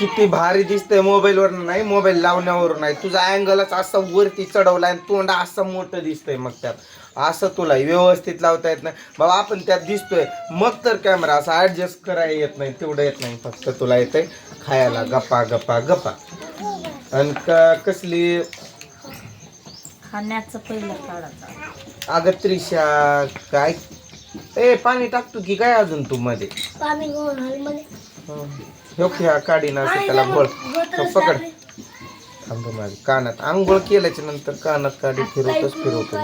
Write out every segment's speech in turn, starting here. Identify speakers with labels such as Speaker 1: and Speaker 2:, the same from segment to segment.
Speaker 1: किती भारी दिसतंय मोबाईलवर नाही, मोबाईल लावण्यावर नाही. तुझा अँगलच असा वरती चढवला आणि तोंड असं मोठं दिसतंय. मग त्यात असं तुला व्यवस्थित लावता येत नाही बाबा. आपण त्यात दिसतोय मग तर कॅमेरा असा ऍडजस्ट करायला येत नाही, तेवढं येत नाही. फक्त तुला येतंय खायला गप्पा गप्पा गप्पा. आणि कसली
Speaker 2: खाण्याचं पहिलं काढायचं.
Speaker 1: अगं त्रिशा काय पाणी टाकतो की काय अजून तू मध्ये
Speaker 3: पाणी मध्ये
Speaker 1: ह्या काढी ना त्याला बोल पकड. थांब माझ्या कानात आंघोळ केल्याच्या नंतर कानात काढी फिरवतच फिरवतो.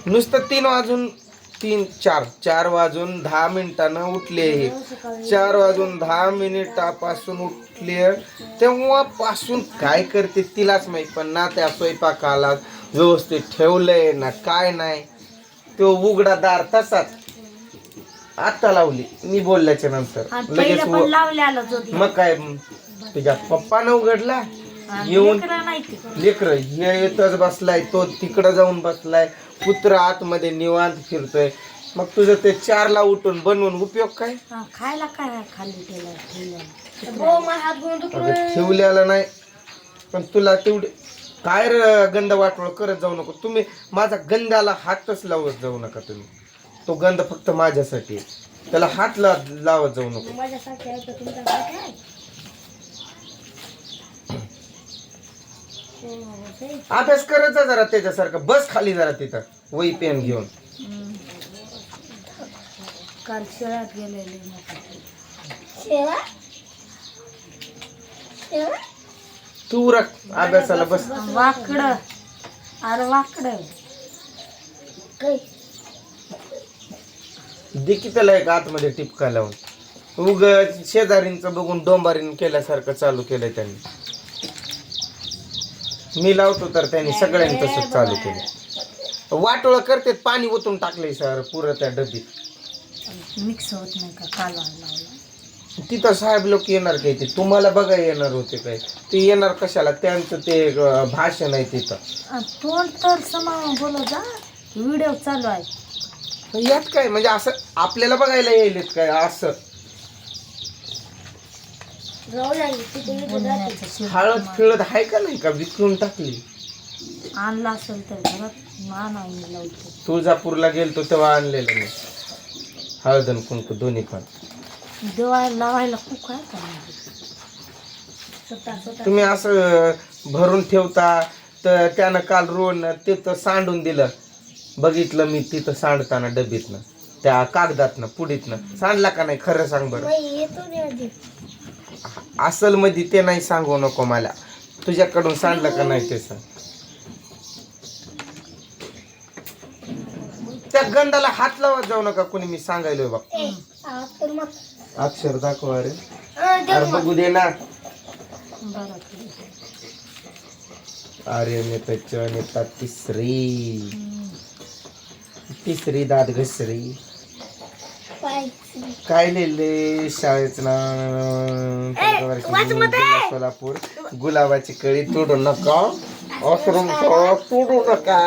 Speaker 1: नुसतं 4 वाजून 10 मिनिटानं उठले. 4 वाजून 10 मिनिटापासून उठले तेव्हापासून काय करते तिलाच माहित. पण ना त्या स्वयंपाकाला व्यवस्थित ठेवलंय ना काय नाही. तो उघडा दार तसाच आता लावली मी बोलल्याच्या नंतर लगेच. मग काय तुझ्या पप्पानं उघडला येऊन. लेकर हे येतच बसलाय, तो तिकडं जाऊन बसलाय, पुत्र आतमध्ये निवांत फिरतोय. मग तुझं ते 4ला उठून बनवून उपयोग काय?
Speaker 2: खायला काय खाली
Speaker 1: ठेवलेलं नाही. पण तुला तेवढे काय गंध वाटवळ करत जाऊ नको तुम्ही. माझा गंधाला हातच लावत जाऊ नका तुम्ही. तो गंध फक्त माझ्यासाठी, त्याला हात लावत जाऊ नको. अभ्यास करत जा जरा त्याच्यासारखं. बस खाली जरा तिथं वही पेन घेऊन.
Speaker 2: काल शेळ्यात गेलेले
Speaker 1: तू रख अभ्यासाला बस.
Speaker 2: वाकड अरे वाकड
Speaker 1: देखी त्याला एक आतमध्ये टिपका लावून. उग शेजारींचं बघून डोंबारीन केल्यासारखं चालू केलंय त्यांनी. मी लावतो तर त्यांनी सगळ्यांनी तसंच चालू केलं. वाटोळ करते पाणी ओतून टाकलंय सर पुरं त्या डबीत.
Speaker 2: मिक्स होत नाही का कालवा लावला.
Speaker 1: तिथं साहेब लोक येणार काय? ते तुम्हाला बघा येणार होते काय? ते येणार कशाला? त्यांचं ते भाषण आहे तिथं.
Speaker 2: तोंड तर समाव बोलत जा. व्हिडिओ चालू आहे
Speaker 1: यात काय म्हणजे असं आपल्याला बघायला येईल काय असं? हळद फिळद आहे का नाही का? विकून टाकली.
Speaker 2: आणला असेल तर घरात आणावं लावतो.
Speaker 1: तुळजापूरला गेलतो तेव्हा आणलेलं मी हळद आणि कुंकू दोन्ही पण.
Speaker 2: देवाला लावायला खूप काय
Speaker 1: तुम्ही असं भरून ठेवता. तर त्यानं काल रोड तिथं सांडून दिलं. बघितलं मी तिथं सांडताना डबीतनं त्या कागदातनं पुडीतनं. सांडला का नाही खरं सांग बरं. असल मध्ये ते नाही सांगू नको मला. तुझ्याकडून सांडलं का नाही ते सांग. त्या गंधाला हात लावत जाऊ नका कोणी. मी सांगायलोय बघ. अक्षर दाखव अरे. अरे बघू दे ना. अरे नेता तिसरी दात घसरी. काय लिहिले शाळेच नाव? सोलापूर. गुलाबाची कळी तोडू नका. तोडू नका.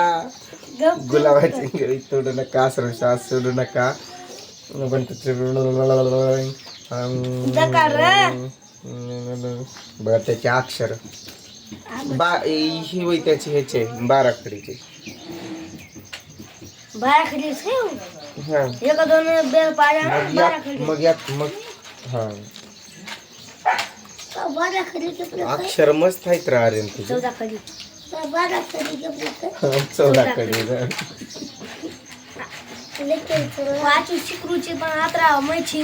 Speaker 1: गुलाबाची कळी तोडू नका. आश्रमशाळा सोडू नका. बघा त्याचे अक्षर ही वय त्याचे ह्याचे 12 कडीचे. मग हा अक्षर मस्त आहेत रा रे तुझे. 14 कडी.
Speaker 3: शिकरूची पण आत्रा मैची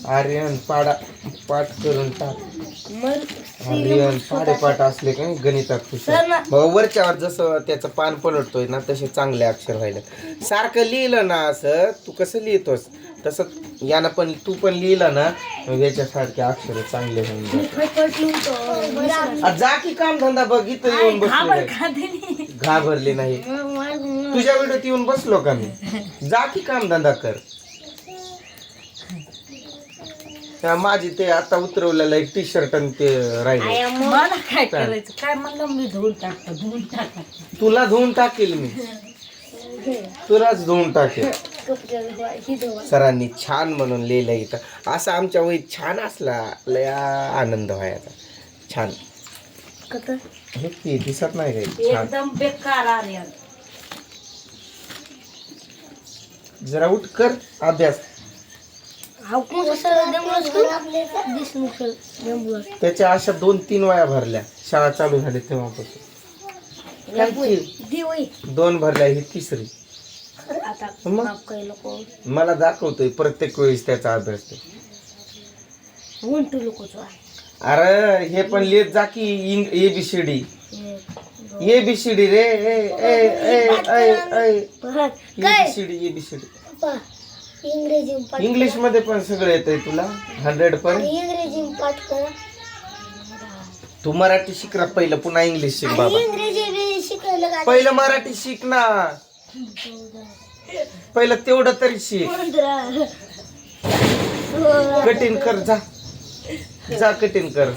Speaker 1: आर्यन पाठ करून टाक. आर्यन पाठ असले का गणितात वरच्यावर जसं त्याचं पान पलटतोय ना तसे चांगले अक्षर व्हायला. सारखं लिहिलं ना असं तू कसं लिहितोस तसं यानं पण तू पण लिहिलं ना याच्यासारखे अक्षर चांगले होऊन जातात. जा की काम धंदा बघ. इथं येऊन बसलो घाबरले नाही. तुझ्या व्हिडिओत येऊन बसलो का मी? जा की काम धंदा कर. माझी ते आता उतरवलेलं एक टी शर्ट आणि ते राहिले.
Speaker 2: मला काय करायचं? काय म्हणलं मी धुवून टाकतो.
Speaker 1: तुला धुवून टाकेल मी. तुलाच धुवून टाकेल. सरांनी छान म्हणून लिहिलं इथं. असं आमच्या वहीत छान असला लय आनंद व्हायचा. छान हे की दिसत नाही काही छान.
Speaker 2: एकदम बेकार आर्यन.
Speaker 1: जरा उठ कर अभ्यास. त्याच्या अशा 2-3 वया भरल्या शाळा चालू झाली तेव्हापासून. 2 भरल्या ही 3री. मला दाखवतोय प्रत्येक वेळेस त्याचा अभ्यास. अरे हे पण लिहित जा की ABCD रे. ABCD इंग्लिश मध्ये पण सगळं येतंय तुला 100%.
Speaker 3: इंग्रजी पाठ करा.
Speaker 1: तू मराठी शिक ना पहिलं, पुन्हा इंग्लिश शिक बाबा.
Speaker 3: इंग्रजी शिकायला
Speaker 1: पहिलं मराठी शिक ना, पहिलं तेवढं तरी शिक. कठीण कर जा, जा कठीण कर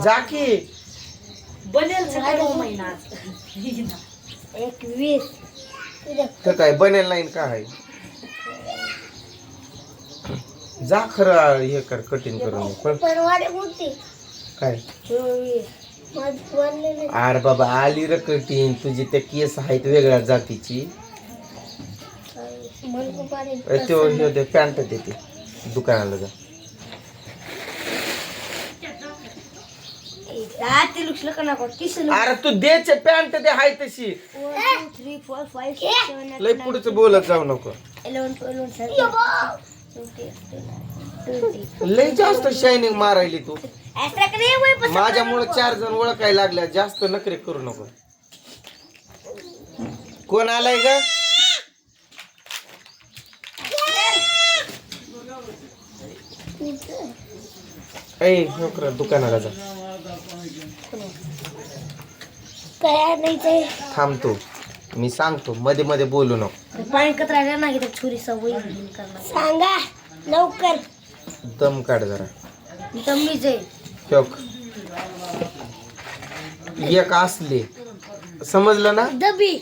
Speaker 1: जा की.
Speaker 2: बनेल सगळं महिना
Speaker 3: 21
Speaker 1: तर काय बनेल नाही का आहे. जा खरं हे कर कठीण करून पण
Speaker 3: परवाडे होती
Speaker 1: काय.
Speaker 3: 24
Speaker 1: अरे बाबा आली र कठीण. तुझी त्या केस आहेत वेगळ्या जातीची. ते पॅन्ट देते दुकानाला जा. अरे तू द्यायचे पॅन्ट दे हाय तशी.
Speaker 3: 1 2 3 4 5 6 7
Speaker 1: लय पुढच बोलत जाऊ नको.
Speaker 3: 11 12 13
Speaker 1: लय जास्त शायनिंग मारायली तू. माझ्यामुळे 4 जण ओळखायला लागल्या. जास्त नखरे करू नको. कोण आलाय ग. दुकानाला जा.
Speaker 3: काय नाही
Speaker 1: थांबतो मी सांगतो. मध्ये मध्ये बोलू नको.
Speaker 3: पाणी कचरा नाही तर छुरी सवय सांगा लवकर.
Speaker 1: दम काढ जरा.
Speaker 3: दमीच आहे.
Speaker 1: एक असले समजलं ना.
Speaker 3: दबी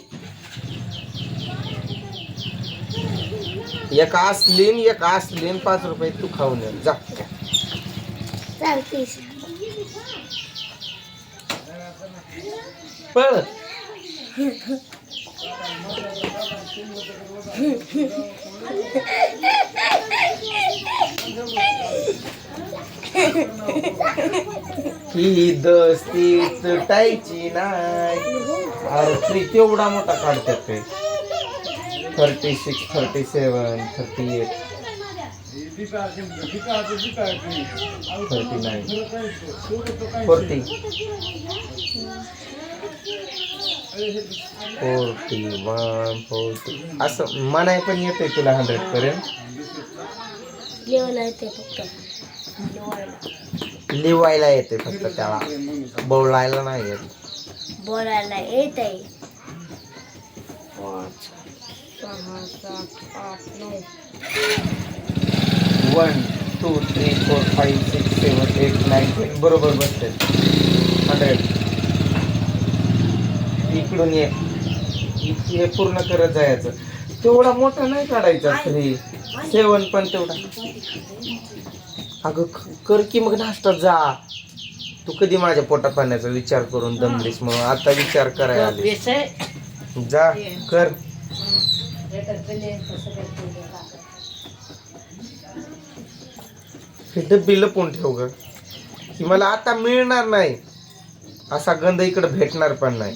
Speaker 1: एक असलीन 5 रुपये तू खाऊन ये जा.
Speaker 3: चालतेस
Speaker 1: पळ. ही दस्ती तुटायची नाही. अरे फ्री तेवढा मोठा काढतात ते. 36 37 38 39 40 41 40 असं म्हणाय पण येतंय तुला 100 पर्यंत.
Speaker 3: लिहायला येते फक्त.
Speaker 1: लिवायला येते फक्त त्याला बोलायला नाही येत.
Speaker 3: बोलायला येत आहे. 5 6 7 8 9
Speaker 1: 1 2 3 4 5 6 7 8 9 10 बरोबर बसते. 100 इकडून ये. हे पूर्ण करत जायचं. तेवढा मोठा नाही काढायचा. 3 7 पण तेवढा. अगं कर की मग नाश्ता जा. तू कधी माझ्या पोटा पाण्याचा विचार करून दमलीस म्हणून आता विचार करायला आली. जा कर. हे डब्बी लपवून ठेव ग. की मला आता मिळणार नाही. असा गंध इकडे भेटणार पण नाही.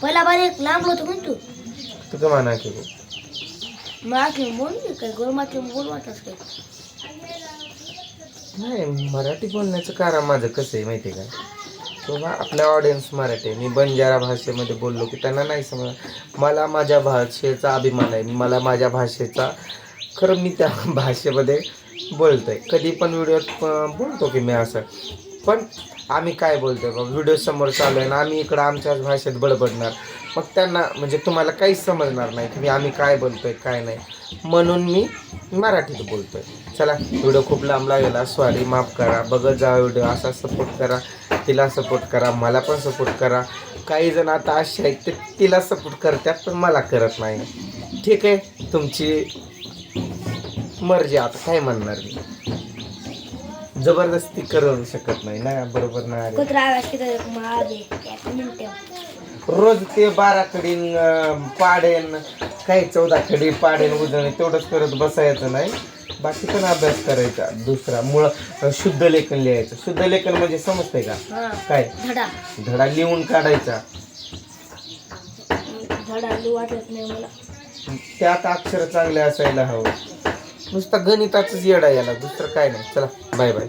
Speaker 3: पहिला बारीक लांब होतो पण तू
Speaker 1: तुझं म्हणा की
Speaker 3: मराठी बोल काय गोरमाठी बोलवातच काय.
Speaker 1: नाही मराठी बोलण्याचं कारण माझं कसं आहे माहिती आहे का. किंवा आपल्या ऑडियन्स मराठी आहे. मी बंजारा भाषेमध्ये बोललो की त्यांना नाही समजा. मला माझ्या भाषेचा अभिमान आहे. मला माझ्या भाषेचा खरं मी त्या भाषेमध्ये बोलतोय. कधी पण व्हिडिओत बोलतो की मी असं. पण आम्ही काय बोलतोय बघ, व्हिडिओ समोर चालू आहे ना, आम्ही इकडं आमच्याच भाषेत बडबडणार, मग त्यांना म्हणजे तुम्हाला काहीच समजणार नाही की आम्ही काय बोलतोय काय नाही, म्हणून मी मराठीत बोलतोय. चला, व्हिडिओ खूप लांब लागेला, सॉरी, माफ करा. बघत जा व्हिडिओ, असा सपोर्ट करा, तिला सपोर्ट करा, मला पण सपोर्ट करा. काही जण आता असे आहेत ते तिला सपोर्ट करतात पण मला करत नाही. ठीक आहे, तुमची मर्जी, आता काय म्हणणार मी, जबरदस्ती करू शकत नाही ना, बरोबर ना.
Speaker 3: कुत्रा आवाज किती मागे 1 मिनिट.
Speaker 1: रोज ते 12 कडीन पाडेन, काही 14 खडी पाडेन उजळणे तेवढंच करत बसायचं नाही, बाकी पण अभ्यास करायचा. दुसरा शुद्ध लेखन लिहायचं. शुद्ध लेखन म्हणजे समजतंय का काय? धडा लिहून काढायचा.
Speaker 3: धडा लिहू वाटत नाही मला.
Speaker 1: त्यात अक्षर चांगले असायला हवं. नुसता गणिताचंच येडा याला, दुसरं काय नाही. चला, बाय बाय.